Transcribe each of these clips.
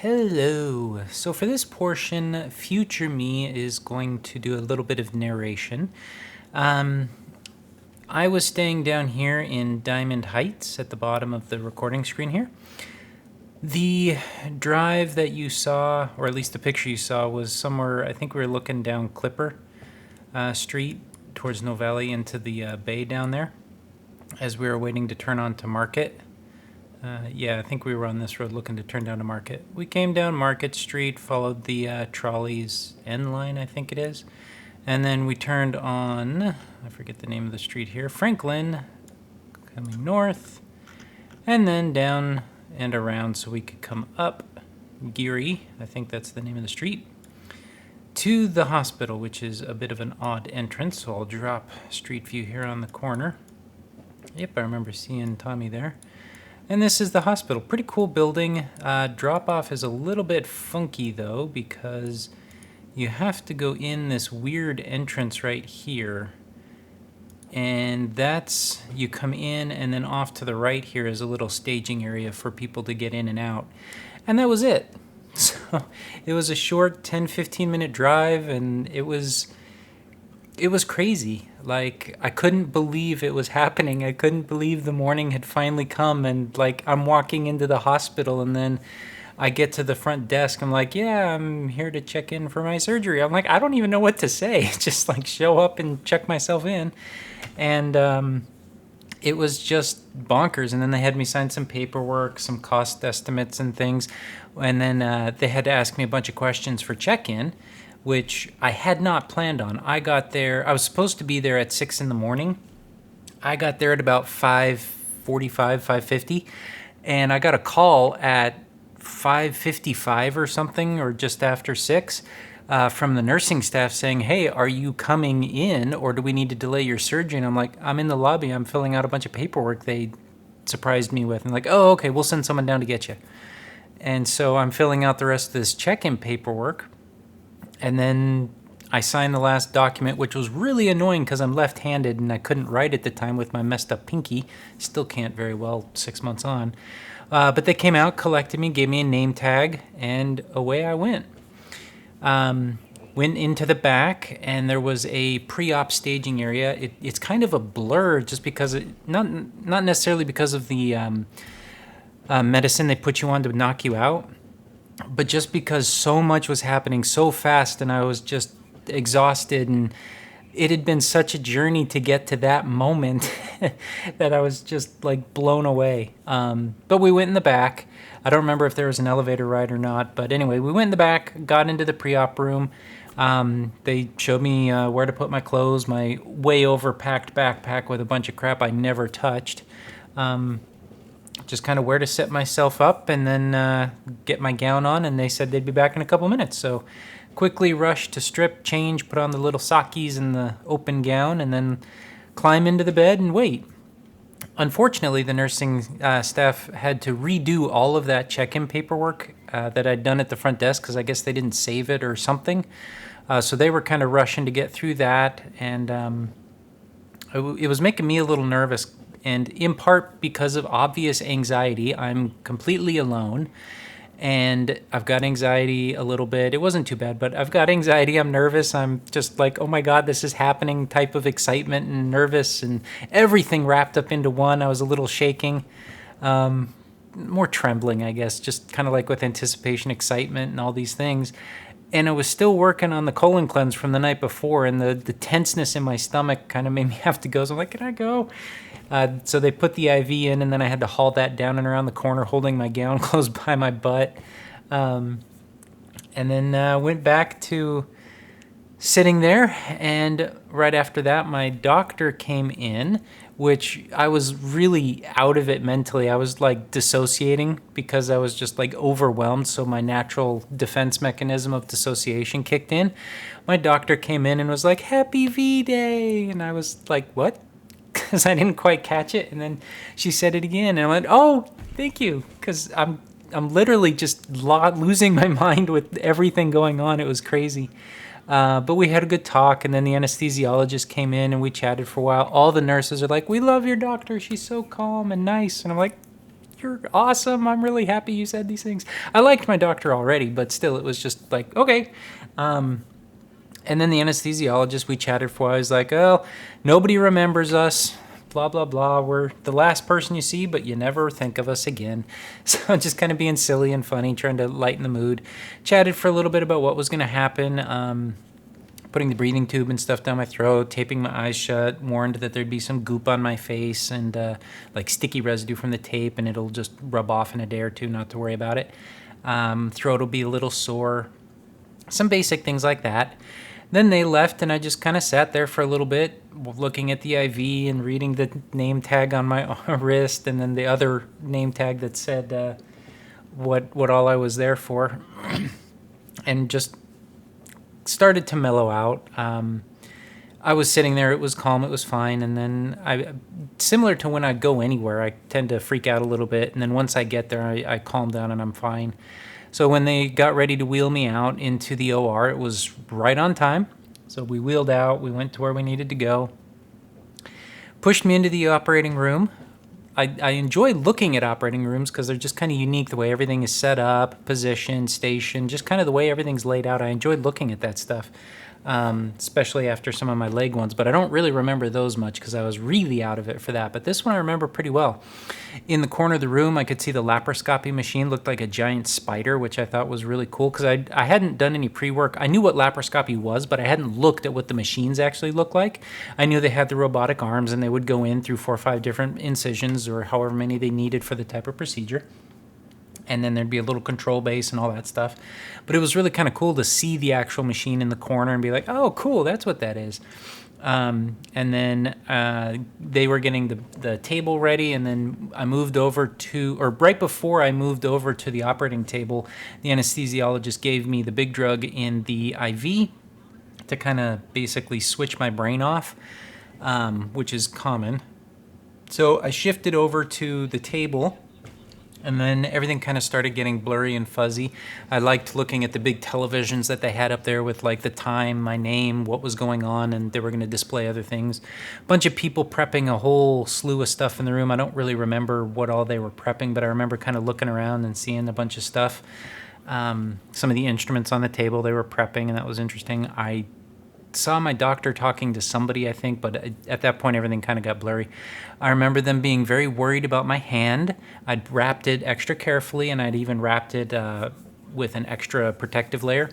Hello. So for this portion, future me is going to do a little bit of narration. Um, I was staying down here in Diamond Heights at the bottom of the recording screen here. The drive that you saw, or at least the picture you saw, was somewhere, I think we were looking down Clipper Street towards No Valley into the bay down there as we were waiting to turn on to Market. Yeah, I think we were on this road looking to turn down to Market. We came down Market Street, followed the trolley's end line, I think it is. And then we turned on, I forget the name of the street here, Franklin, coming north. And then down and around so we could come up Geary, I think that's the name of the street, to the hospital, which is a bit of an odd entrance. So I'll drop street view here on the corner. Yep, I remember seeing Tommy there. And this is the hospital. Pretty cool building. Drop-off is a little bit funky, though, because you have to go in this weird entrance right here. And that's, you come in, and then off to the right here is a little staging area for people to get in and out. And that was it. So it was a short 10-15 minute drive, and it was crazy. Like, I couldn't believe it was happening. I couldn't believe the morning had finally come, and like I'm walking into the hospital, and then I get to the front desk. I'm like, yeah, I'm here to check in for my surgery. I'm like, I don't even know what to say. Just like show up and check myself in. And it was just bonkers. And then they had me sign some paperwork, some cost estimates and things. And then they had to ask me a bunch of questions for check-in, which I had not planned on. I got there, I was supposed to be there at 6 in the morning. I got there at about 5:45, 5:50, and I got a call at 5:55 or something, or just after 6, from the nursing staff saying, hey, are you coming in, or do we need to delay your surgery? And I'm like, I'm in the lobby, I'm filling out a bunch of paperwork they surprised me with. And like, oh, okay, we'll send someone down to get you. And so I'm filling out the rest of this check-in paperwork. And then I signed the last document, which was really annoying because I'm left-handed and I couldn't write at the time with my messed up pinky. Still can't very well 6 months on. But they came out, collected me, gave me a name tag, and away I went. Went into the back, and there was a pre-op staging area. It's kind of a blur just because, not necessarily because of the medicine they put you on to knock you out, but just because so much was happening so fast and I was just exhausted, and it had been such a journey to get to that moment that I was just like blown away. But we went in the back. I don't remember if there was an elevator ride or not, but anyway, we went in the back, got into the pre-op room. They showed me where to put my clothes, my way overpacked backpack with a bunch of crap I never touched. Just kind of where to set myself up, and then get my gown on, and they said they'd be back in a couple minutes. So quickly rushed to strip, change, put on the little sockies and the open gown, and then climb into the bed and wait. Unfortunately, the nursing staff had to redo all of that check-in paperwork that I'd done at the front desk because I guess they didn't save it or something. So they were kind of rushing to get through that, and it was making me a little nervous. And in part because of obvious anxiety, I'm completely alone, and I've got anxiety a little bit. It wasn't too bad, but I've got anxiety. I'm nervous. I'm just like, oh my God, this is happening type of excitement and nervous and everything wrapped up into one. I was a little shaking, more trembling, I guess, just kind of like with anticipation, excitement, and all these things. And I was still working on the colon cleanse from the night before, and the tenseness in my stomach kind of made me have to go. So I'm like, can I go? So they put the IV in, and then I had to haul that down and around the corner holding my gown close by my butt. And then went back to sitting there, and right after that, my doctor came in, which I was really out of it mentally. I was like dissociating because I was just like overwhelmed, so my natural defense mechanism of dissociation kicked in. My doctor came in and was like, Happy V-Day! And I was like, what? Because I didn't quite catch it, and then she said it again, and I went, "Oh, thank you," because I'm literally just losing my mind with everything going on. It was crazy, but we had a good talk, and then the anesthesiologist came in, and we chatted for a while. All the nurses are like, "We love your doctor. She's so calm and nice," and I'm like, you're awesome. I'm really happy you said these things. I liked my doctor already, but still, it was just like, okay. And then the anesthesiologist, we chatted for a while. He's like, oh, nobody remembers us, blah, blah, blah. We're the last person you see, but you never think of us again. So just kind of being silly and funny, trying to lighten the mood. Chatted for a little bit about what was going to happen, putting the breathing tube and stuff down my throat, taping my eyes shut, warned that there'd be some goop on my face and like sticky residue from the tape, and it'll just rub off in a day or two, not to worry about it. Throat will be a little sore. Some basic things like that. Then they left, and I just kind of sat there for a little bit, looking at the IV and reading the name tag on my wrist, and then the other name tag that said what all I was there for, and just started to mellow out. I was sitting there, it was calm, it was fine, and then similar to when I go anywhere, I tend to freak out a little bit, and then once I get there, I calm down and I'm fine. So when they got ready to wheel me out into the OR, it was right on time. So we wheeled out, we went to where we needed to go, pushed me into the operating room. I enjoy looking at operating rooms because they're just kind of unique, the way everything is set up, positioned, stationed, just kind of the way everything's laid out. I enjoyed looking at that stuff, especially after some of my leg ones, but I don't really remember those much because I was really out of it for that. But this one I remember pretty well. In the corner of the room, I could see the laparoscopy machine looked like a giant spider, which I thought was really cool because I hadn't done any pre-work. I knew what laparoscopy was, but I hadn't looked at what the machines actually look like. I knew they had the robotic arms and they would go in through 4 or 5 different incisions or however many they needed for the type of procedure. And then there'd be a little control base and all that stuff. But it was really kind of cool to see the actual machine in the corner and be like, oh, cool, that's what that is. And then they were getting the table ready, and then I moved over to, or right before I moved over to the operating table, the anesthesiologist gave me the big drug in the IV to kind of basically switch my brain off, which is common. So I shifted over to the table, and then everything kind of started getting blurry and fuzzy. I liked looking at the big televisions that they had up there with like the time, my name, what was going on, and they were going to display other things. Bunch of people prepping a whole slew of stuff in the room. I don't really remember what all they were prepping, but I remember kind of looking around and seeing a bunch of stuff. Some of the instruments on the table they were prepping, and that was interesting. I saw my doctor talking to somebody, I think, but at that point everything kind of got blurry. I remember them being very worried about my hand. I'd wrapped it extra carefully, and I'd even wrapped it with an extra protective layer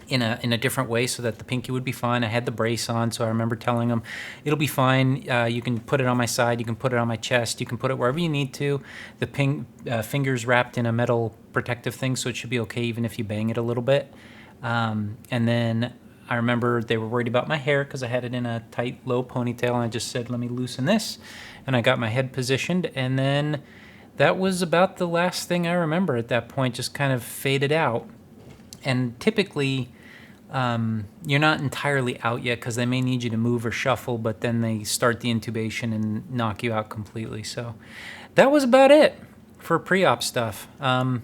in a different way so that the pinky would be fine. I had the brace on, so I remember telling them, it'll be fine. You can put it on my side, you can put it on my chest, you can put it wherever you need to. The finger's wrapped in a metal protective thing, so it should be okay even if you bang it a little bit. And then I remember they were worried about my hair because I had it in a tight, low ponytail, and I just said, let me loosen this. And I got my head positioned, and then that was about the last thing I remember at that point, just kind of faded out. And typically, you're not entirely out yet because they may need you to move or shuffle, but then they start the intubation and knock you out completely. So that was about it for pre-op stuff. I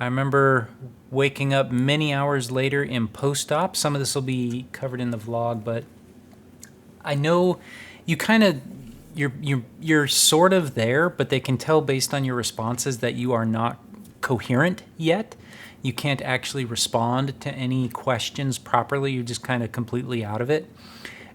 remember waking up many hours later in post-op. Some of this will be covered in the vlog, but I know you kind of, you're sort of there, but they can tell based on your responses that you are not coherent yet. You can't actually respond to any questions properly. You're just kind of completely out of it.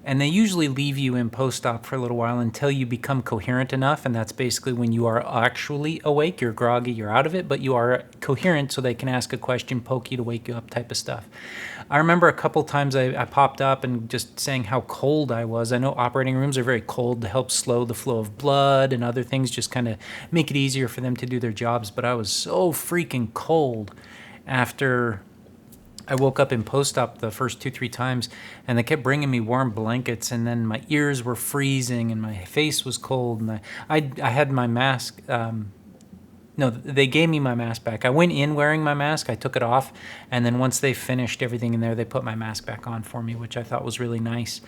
And they usually leave you in post-op for a little while until you become coherent enough, and that's basically when you are actually awake. You're groggy, you're out of it, but you are coherent, so they can ask a question, poke you to wake you up type of stuff. I remember a couple times I popped up and just saying how cold I was. I know operating rooms are very cold to help slow the flow of blood and other things, just kind of make it easier for them to do their jobs, but I was so freaking cold after I woke up in post-op the first 2-3 times, and they kept bringing me warm blankets, and then my ears were freezing, and my face was cold, and I had my mask. No, they gave me my mask back. I went in wearing my mask. I took it off, and then once they finished everything in there, they put my mask back on for me, which I thought was really nice,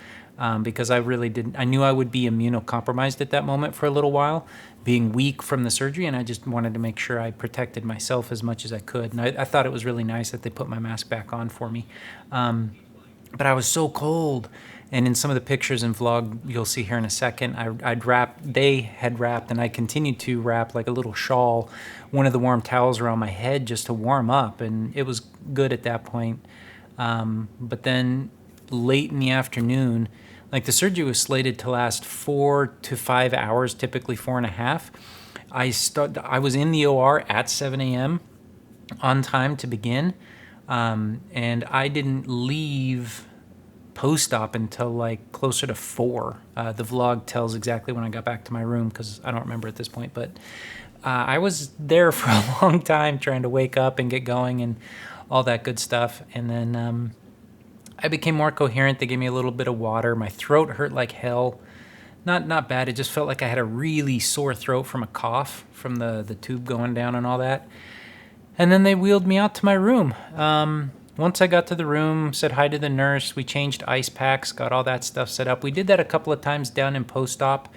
because I really didn't. I knew I would be immunocompromised at that moment for a little while, being weak from the surgery, and I just wanted to make sure I protected myself as much as I could. And I thought it was really nice that they put my mask back on for me. But I was so cold, And in some of the pictures and vlog you'll see here in a second, they had wrapped, and I continued to wrap like a little shawl, one of the warm towels around my head just to warm up, and it was good at that point. But then late in the afternoon, like the surgery was slated to last 4 to 5 hours, typically 4.5. I was in the OR at 7 a.m. on time to begin, and I didn't leave post-op until like closer to 4. The vlog tells exactly when I got back to my room because I don't remember at this point, but I was there for a long time trying to wake up and get going and all that good stuff. And then I became more coherent. They gave me a little bit of water. My throat hurt like hell. Not bad. It just felt like I had a really sore throat from a cough from the tube going down and all that. And then they wheeled me out to my room. Once I got to the room, said hi to the nurse, we changed ice packs, got all that stuff set up. We did that a couple of times down in post-op.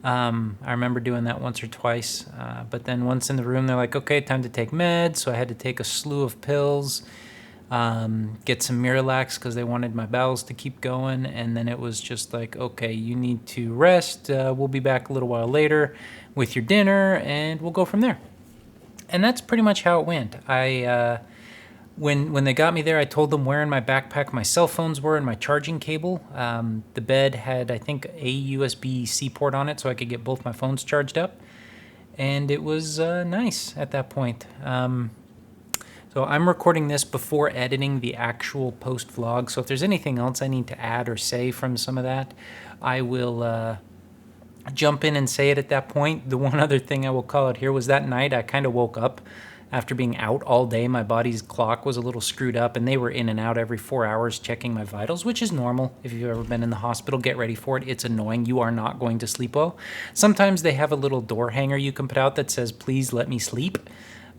I remember doing that once or twice. But then once in the room, they're like, okay, time to take meds. So I had to take a slew of pills, get some Miralax because they wanted my bowels to keep going. And then it was just like, okay, you need to rest. We'll be back a little while later with your dinner, and we'll go from there. And that's pretty much how it went. When they got me there, I told them where in my backpack my cell phones were and my charging cable. The bed had, I think, a USB-C port on it so I could get both my phones charged up. And it was nice at that point. So I'm recording this before editing the actual post vlog. So if there's anything else I need to add or say from some of that, I will jump in and say it at that point. The one other thing I will call out here was that night I kind of woke up after being out all day. My body's clock was a little screwed up, and they were in and out every 4 hours checking my vitals, which is normal. If you've ever been in the hospital, get ready for it. It's annoying. You are not going to sleep well. Sometimes they have a little door hanger you can put out that says, please let me sleep,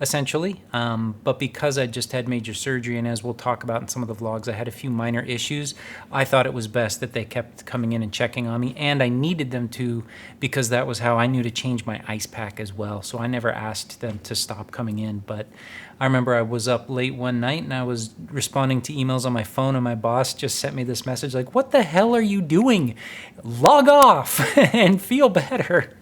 essentially. But because I just had major surgery, and as we'll talk about in some of the vlogs, I had a few minor issues, I thought it was best that they kept coming in and checking on me, and I needed them to, because that was how I knew to change my ice pack as well. So I never asked them to stop coming in. But I remember I was up late one night and I was responding to emails on my phone, and my boss just sent me this message like, what the hell are you doing? Log off and feel better.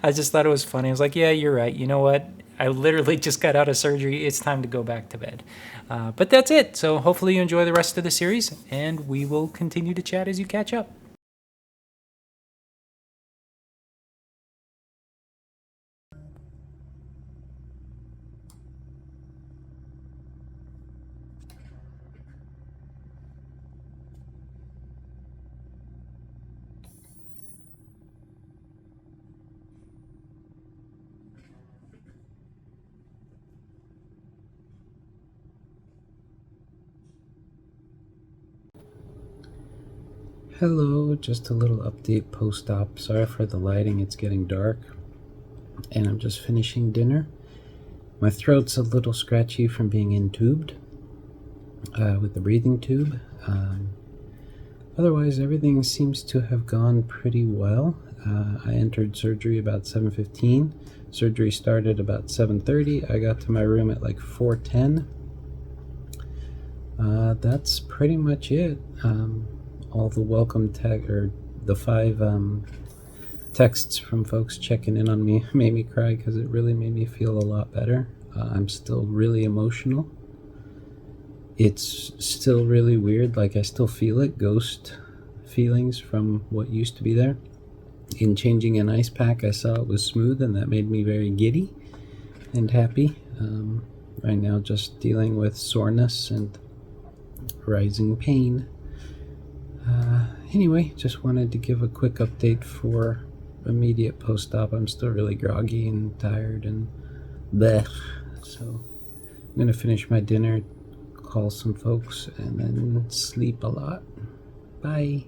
I just thought it was funny. I was like, yeah, you're right. You know what? I literally just got out of surgery. It's time to go back to bed. But that's it. So hopefully you enjoy the rest of the series, and we will continue to chat as you catch up. Hello, just a little update post-op. Sorry for the lighting, it's getting dark. And I'm just finishing dinner. My throat's a little scratchy from being intubed with the breathing tube. Otherwise, everything seems to have gone pretty well. I entered surgery about 7:15. Surgery started about 7:30. I got to my room at like 4:10. That's pretty much it. All the welcome tag, or the 5 texts from folks checking in on me made me cry because it really made me feel a lot better. I'm still really emotional. It's still really weird, like I still feel it, ghost feelings from what used to be there. In changing an ice pack, I saw it was smooth, and that made me very giddy and happy. Right now just dealing with soreness and rising pain. Anyway, just wanted to give a quick update for immediate post-op. I'm still really groggy and tired and bleh. So I'm going to finish my dinner, call some folks, and then sleep a lot. Bye.